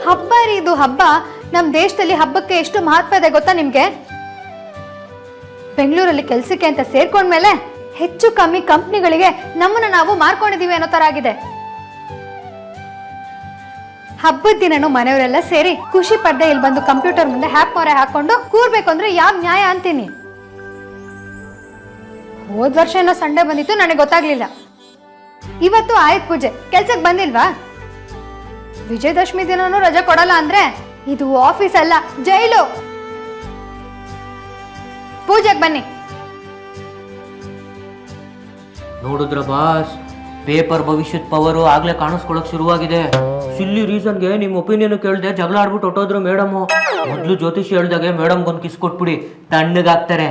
ಹಬ್ಬ ರೀ ಇದು ಹಬ್ಬ. ನಮ್ಮ ದೇಶದಲ್ಲಿ ಹಬ್ಬಕ್ಕೆ ಎಷ್ಟು ಮಹತ್ವ ಇದೆ ಗೊತ್ತಾ ನಿಮ್ಗೆ? ಬೆಂಗಳೂರಲ್ಲಿ ಕೆಲ್ಸಕ್ಕೆ ಅಂತ ಸೇರ್ಕೊಂಡ್ಮೇಲೆ ಹೆಚ್ಚು ಕಮ್ಮಿ ಕಂಪ್ನಿಗಳಿಗೆ ನಮ್ಮನ್ನ ನಾವು ಮಾರ್ಕೊಂಡಿದೀವಿ ಅನ್ನೋ ತರ ಆಗಿದೆ. ಹಬ್ಬದ ದಿನನೂ ಮನೆಯವರೆಲ್ಲ ಸೇರಿ ಖುಷಿ ಪಡ್ದೆ ಇಲ್ಲಿ ಬಂದು ಕಂಪ್ಯೂಟರ್ ಮುಂದೆ ಹ್ಯಾಪ್ ಮೊರೆ ಹಾಕೊಂಡು ಕೂರ್ಬೇಕು ಅಂದ್ರೆ ಯಾವ ನ್ಯಾಯ ಅಂತೀನಿ. ಹೋದ್ ವರ್ಷ ಏನೋ ಸಂಡೆ ಬಂದಿತ್ತು, ನನಗೆ ಗೊತ್ತಾಗ್ಲಿಲ್ಲ. ಇವತ್ತು ಆಯುಧ ಪೂಜೆ, ಕೆಲ್ಸಕ್ಕೆ ಬಂದಿಲ್ವಾ? ವಿಜಯದಶಮಿ ದಿನನೂ ರಜೆ ಕೊಡಲ್ಲ ಅಂದ್ರೆ ಇದು ಆಫೀಸ್ ಅಲ್ಲ, ಜೈಲು. ಪೂಜೆಗೆ ಬನ್ನಿ. ನೋಡಿದ್ರ ಬಾಸ್, ಪೇಪರ್ ಭವಿಷ್ಯದ ಪವರು ಆಗ್ಲೇ ಕಾಣಿಸ್ಕೊಳಕ್ ಶುರುವಾಗಿದೆ. ಸಿಲ್ಲಿ ರೀಸನ್ಗೆ ನಿಮ್ ಒಪಿನಿಯನ್ ಕೇಳ್ದೆ ಜಗಳ ಆಡ್ಬಿಟ್ಟು ಹೊಟ್ಟೋದ್ರು ಮೇಡಮ್. ಮೊದ್ಲು ಜ್ಯೋತಿಷಿ ಹೇಳ್ದಾಗೆ ಮೇಡಮ್ಗೊಂದು ಕಿಸ್ ಕೊಟ್ಬಿಡಿ, ತಣ್ಣಗಾಗ್ತಾರೆ.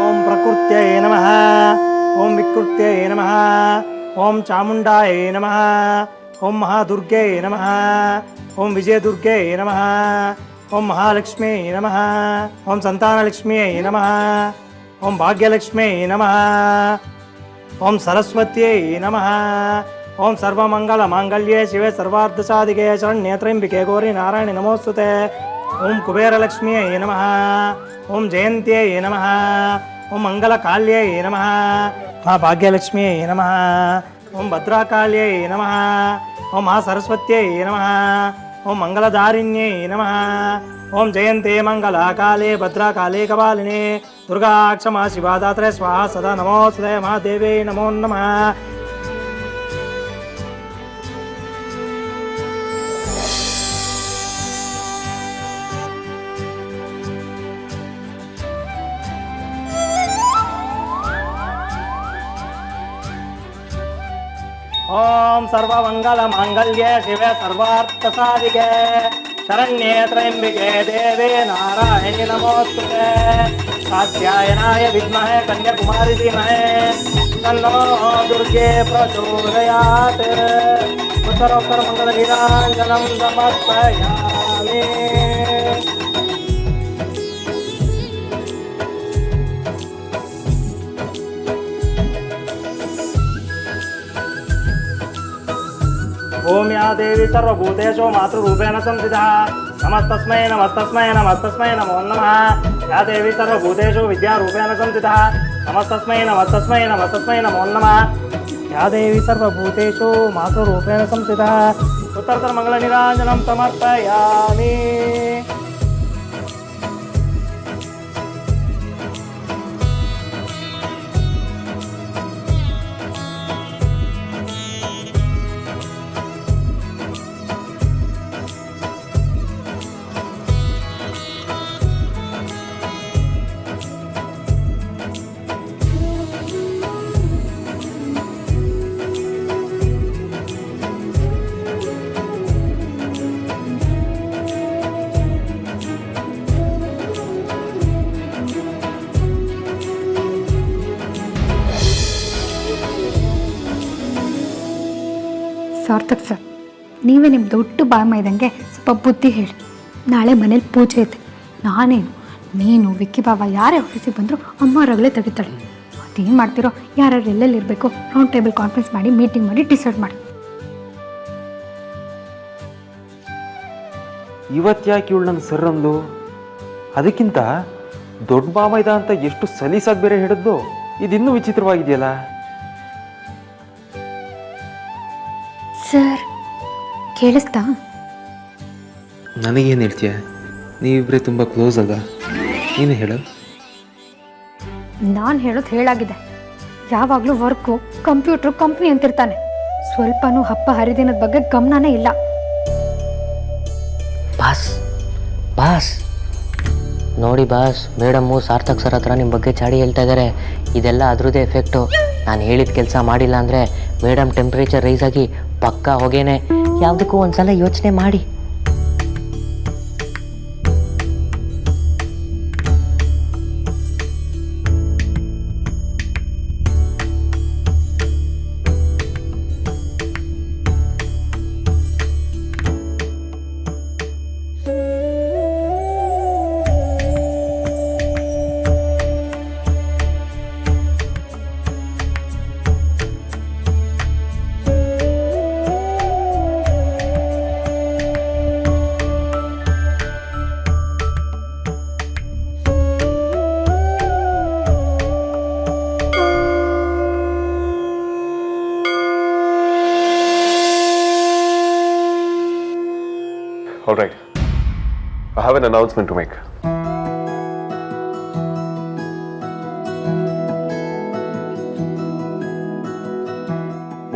ಓಂ ಪ್ರಕೃತ್ಯೈ ನಮಃ, ಓಂ ವಿಕೃತ್ಯೈ ನಮಃ, ಓಂ ಚಾಮುಂಡಾಯ ನಮಃ, ಓಂ ಮಹಾದುರ್ಗೈ ನಮಃ, ಓಂ ವಿಜಯದುರ್ಗೈ ನಮಃ, ಓಂ ಮಹಾಲಕ್ಷ್ಮೀ ನಮಃ, ಓಂ ಸಂತಾನಲಕ್ಷ್ಮಿಯೈ ನಮಃ, ಓಂ ಭಾಗ್ಯಲಕ್ಷ್ಮೀ ನಮಃ, ಓಂ ಸರಸ್ವತ್ಯೈ ನಮಃ, ಓಂ ಸರ್ವಮಂಗಲ ಮಾಂಗಲ್ಯೆ ಶಿವೆ ಸರ್ವಾರ್ಧಸಾಧಿಕೆ ಶರಣ್ಯೆ ತ್ರ್ಯಂಬಿಕೆ ಗೌರಿ ನಾರಾಯಣಿ ನಮೋಸ್ತುತೆ. ಓಂ ಕುಬೇರಲಕ್ಷ್ಮಿಯೈ ನಮಃ, ಓಂ ಜಯಂತ್ಯೈ ನಮಃ, ಓಂ ಮಂಗಲಕಾಲ್ಯೈ ನಮಃ, ಭಾಗ್ಯಲಕ್ಷ್ಮಿಯೈ ನಮಃ, ಓಂ ಭದ್ರಾಕಾಲ್ಯೈ ನಮಃ, ಓಂ ಮಹಾಸರಸ್ವತ್ಯೈ ನಮಃ, ಓಂ ಮಂಗಲಧಾರಿಣ್ಯೈ ನಮಃ, ಓಂ ಜಯಂತೆ ಮಂಗಲಕಾಲೇ ಭದ್ರಾಕಾಲೇ ಕಪಾಲಿನೇ ದುರ್ಗಾ ಕ್ಷಮಾ ಶಿವಾ ದಾತ್ರೆ ಸ್ವಾಹ ಸದಾ ನಮೋಸ್ತುತೆ. ಮಹಾದೇವೇ ನಮೋ ನಮಃ. ಓಂ ಸರ್ವಮಂಗಲ ಮಾಂಗಲ್ಯೆ ಶಿವೆ ಸರ್ವಾರ್ಥಸಾಧಿಕೆ ಶರಣ್ಯೆ ತ್ರ್ಯಂಬಿಕೆ ದೇವೇ ನಾರಾಯಣಿ ನಮೋಸ್ತುತೆ. ಕಾತ್ಯಾಯನಾಯ ವಿದ್ಮಹೆ ಕನ್ಯಾಕುಮಾರಿ ಧೀಮಹಿ ತನ್ನೋ ದುರ್ಗೆ ಪ್ರಚೋದಯಾತ್. ಉತ್ತರೋತ್ತರ ಮಂಗಲ ನೀರಾಂಜನಂ ಸಮರ್ಪಯಾಮಿ. ಓಂ ಯಾ ದೇವಿ ಸರ್ವಭೂತೇಷು ಮಾತೃರೂಪೇಣ ಸಂಸ್ಥಿತಾ ನಮಸ್ತಸ್ಮೈ ನಮಸ್ತಸ್ಮೈ ನಮಸ್ತಸ್ಮೈ ನಮೋ ನಮಃ. ಯಾ ದೇವಿ ಸರ್ವಭೂತೇಷು ವಿದ್ಯಾರೂಪೇಣ ಸಂಸ್ಥಿತಾ ನಮಸ್ತಸ್ಮೈ ನಮಸ್ತಸ್ಮೈ ನಮಸ್ತಸ್ಮೈ ನಮೋ ನಮಃ. ಯಾ ದೇವಿ ಸರ್ವಭೂತೇಷು ಮಾತೃರೂಪೇಣ ಸಂಸ್ಥಿತಾ ಉತ್ತರೋತ್ತರ ಮಂಗಲ ನೀರಾಂಜನಂ ಸಮರ್ಪಯಾಮಿ. ಸಾರ್ಥಕ್ ಸರ್, ನೀವೇ ನಿಮ್ಮ ದೊಡ್ಡ ಬಾಮ ಇದ್ದಂಗೆ ಸ್ವಲ್ಪ ಬುದ್ಧಿ ಹೇಳಿ. ನಾಳೆ ಮನೇಲಿ ಪೂಜೆ ಐತೆ. ನಾನೇನು ನೀನು ವಿಕ್ಕಿ ಬಾಬಾ ಯಾರೇ ಆಫೀಸಿಗೆ ಬಂದರೂ ಅಮ್ಮ ರಗಳೆ ತೆಗಿತಾಳೆ. ಅದೇನು ಮಾಡ್ತಿರೋ, ಯಾರು ಎಲ್ಲೆಲ್ಲಿ ಇರಬೇಕು ರೌಂಡ್ ಟೇಬಲ್ ಕಾನ್ಫರೆನ್ಸ್ ಮಾಡಿ ಮೀಟಿಂಗ್ ಮಾಡಿ ಡಿಸೈಡ್ ಮಾಡಿ. ಇವತ್ತು ಯಾಕೆ ಇವಳು ನಂಗೆ ಸರ್ ಅಂದು? ಅದಕ್ಕಿಂತ ದೊಡ್ಡ ಮಾಮ ಇದ ಅಂತ ಎಷ್ಟು ಸಲೀಸಾಗಿ ಬೇರೆ ಹಿಡಿದ್ಲು. ಇದಿನ್ನೂ ವಿಚಿತ್ರವಾಗಿದೆಯಲ್ಲ. ಸರ್ ಕೇಳಿಸ್ತಾ? ನನಗೇನು ಹೇಳ್ತೀಯ? ನೀವಿಬ್ಬರೇ ತುಂಬ ಕ್ಲೋಸ್ ಅಲ್ಲ, ನೀನು ಹೇಳು. ನಾನು ಹೇಳೋದು ಹೇಳಾಗಿದೆ. ಯಾವಾಗಲೂ ವರ್ಕು ಕಂಪ್ಯೂಟ್ರು ಕಂಪ್ನಿ ಅಂತಿರ್ತಾನೆ. ಸ್ವಲ್ಪನೂ ಹಬ್ಬ ಹರಿದಿನದ ಬಗ್ಗೆ ಗಮನನೇ ಇಲ್ಲ. ಬಾಸ್ ಬಾಸ್ ನೋಡಿ ಬಾಸ್, ಮೇಡಮ್ಮು ಸಾರ್ಥಕ್ ಸರ್ ಹತ್ರ ನಿಮ್ಮ ಬಗ್ಗೆ ಚಾಡಿ ಹೇಳ್ತಾ ಇದ್ದಾರೆ. ಇದೆಲ್ಲ ಅದ್ರದ್ದೇ ಎಫೆಕ್ಟು. ನಾನು ಹೇಳಿದ ಕೆಲಸ ಮಾಡಿಲ್ಲ ಅಂದರೆ ಮೇಡಮ್ ಟೆಂಪ್ರೇಚರ್ ರೈಸ್ ಆಗಿ ಪಕ್ಕಾ ಹೊಗೇನೆ. ಯಾವುದಕ್ಕೂ ಒಂದ್ಸಲ ಯೋಚನೆ ಮಾಡಿ. All right. I have an announcement to make.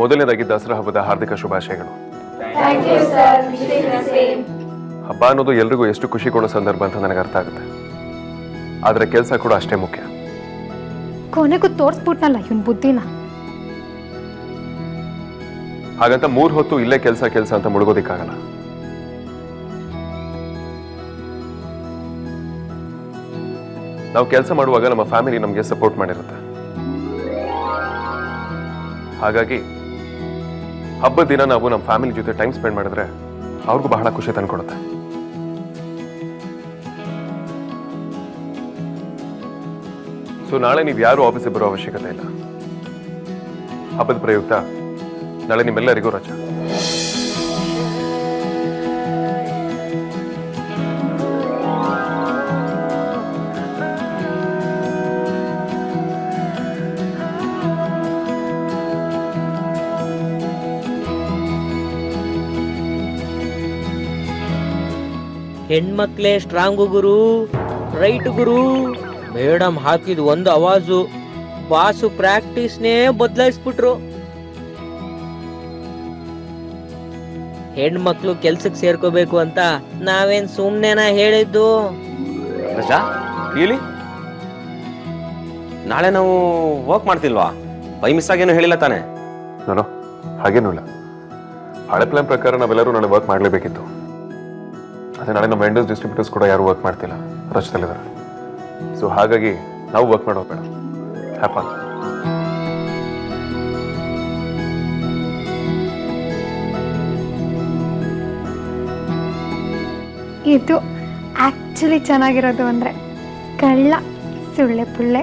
ಮೊದಲನೇದಾಗಿ ದಸರಾ ಹಬ್ಬದ ಹಾರ್ದಿಕ ಶುಭಾಶಯಗಳು. ಹಬ್ಬ ಅನ್ನೋದು ಎಲ್ರಿಗೂ ಎಷ್ಟು ಖುಷಿ ಕೊಡೋ ಸಂದರ್ಭ ಅಂತ ನನಗೆ ಅರ್ಥ ಆಗುತ್ತೆ. ಆದರೆ ಕೆಲಸ ಕೂಡ ಅಷ್ಟೇ ಮುಖ್ಯ. ಕೊನೆಗೂ ತೋರಿಸ್ಬಿಟ್ನಲ್ಲ ಇವನ್ ಬುದ್ಧಿನ. ಹಾಗಂತ 3 ಹೊತ್ತು ಇಲ್ಲೇ ಕೆಲಸ ಅಂತ ಮುಳುಗೋದಿಕ್ಕಾಗಲ್ಲ. ನಾವು ಕೆಲಸ ಮಾಡುವಾಗ ನಮ್ಮ ಫ್ಯಾಮಿಲಿ ನಮಗೆ ಸಪೋರ್ಟ್ ಮಾಡಿರುತ್ತೆ. ಹಾಗಾಗಿ ಹಬ್ಬದ ದಿನ ನಾವು ನಮ್ಮ ಫ್ಯಾಮಿಲಿ ಜೊತೆ ಟೈಮ್ ಸ್ಪೆಂಡ್ ಮಾಡಿದ್ರೆ ಅವ್ರಿಗೂ ಬಹಳ ಖುಷಿ ತಂದ್ಕೊಡುತ್ತೆ. ಸೊ ನಾಳೆ ನೀವು ಯಾರು ಆಫೀಸಿಗೆ ಬರೋ ಅವಶ್ಯಕತೆ ಇಲ್ಲ. ಹಬ್ಬದ ಪ್ರಯುಕ್ತ ನಾಳೆ ನಿಮ್ಮೆಲ್ಲರಿಗೂ ರಜೆ. ಹೆಣ್ಮಕ್ಳೇ ಸ್ಟ್ರಾಂಗು ಗುರು, ರೈಟ್ ಗುರು. ಮೇಡಮ್ ಹಾಕಿದ ಒಂದು ಆವಾಜು ಬಾಸು ಪ್ರಾಕ್ಟೀಸ್ನೇ ಬದಲಾಯಿಸ್ಬಿಟ್ರು. ಹೆಣ್ಮಕ್ಳು ಕೆಲ್ಸಕ್ಕೆ ಸೇರ್ಕೋಬೇಕು ಅಂತ ನಾವೇನ್ ಸುಮ್ನೆನಾ ಹೇಳಿದ್ದು? ರಜಾ ರಿಯಲಿ? ನಾಳೆ ನಾವು ವರ್ಕ್ ಮಾಡ್ತಿಲ್ವಾ? ಬೈ ಮಿಸ್ ಆಗೇನು ಹೇಳಿಲ್ಲ ತಾನೆ? ನಾನು ಹಾಗೇನೂ ಇಲ್ಲ. ಹಳೆ ಪ್ಲಾನ್ ಪ್ರಕಾರ ನಾವೆಲ್ಲರೂ ನಾಳೆ ವರ್ಕ್ ಮಾಡಲೇಬೇಕಿತ್ತು. ಅದೇ ನಾಳೆ ನಮ್ಮ ವೆಂಡರ್ಸ್ ಡಿಸ್ಟ್ರಿಬ್ಯೂಟರ್ಸ್ ಕೂಡ ಯಾರು ವರ್ಕ್ ಮಾಡ್ತಿಲ್ಲ, ರಜದಲ್ಲಿದ್ದಾರೆ. ಸೊ ಹಾಗಾಗಿ ನಾವು ವರ್ಕ್ ಮಾಡೋದು ಬೇಡ. Have fun. ಇದು ಆ್ಯಕ್ಚುಲಿ ಚೆನ್ನಾಗಿರೋದು ಅಂದರೆ ಕಳ್ಳ ಸುಳ್ಳೆ ಪುಳ್ಳೆ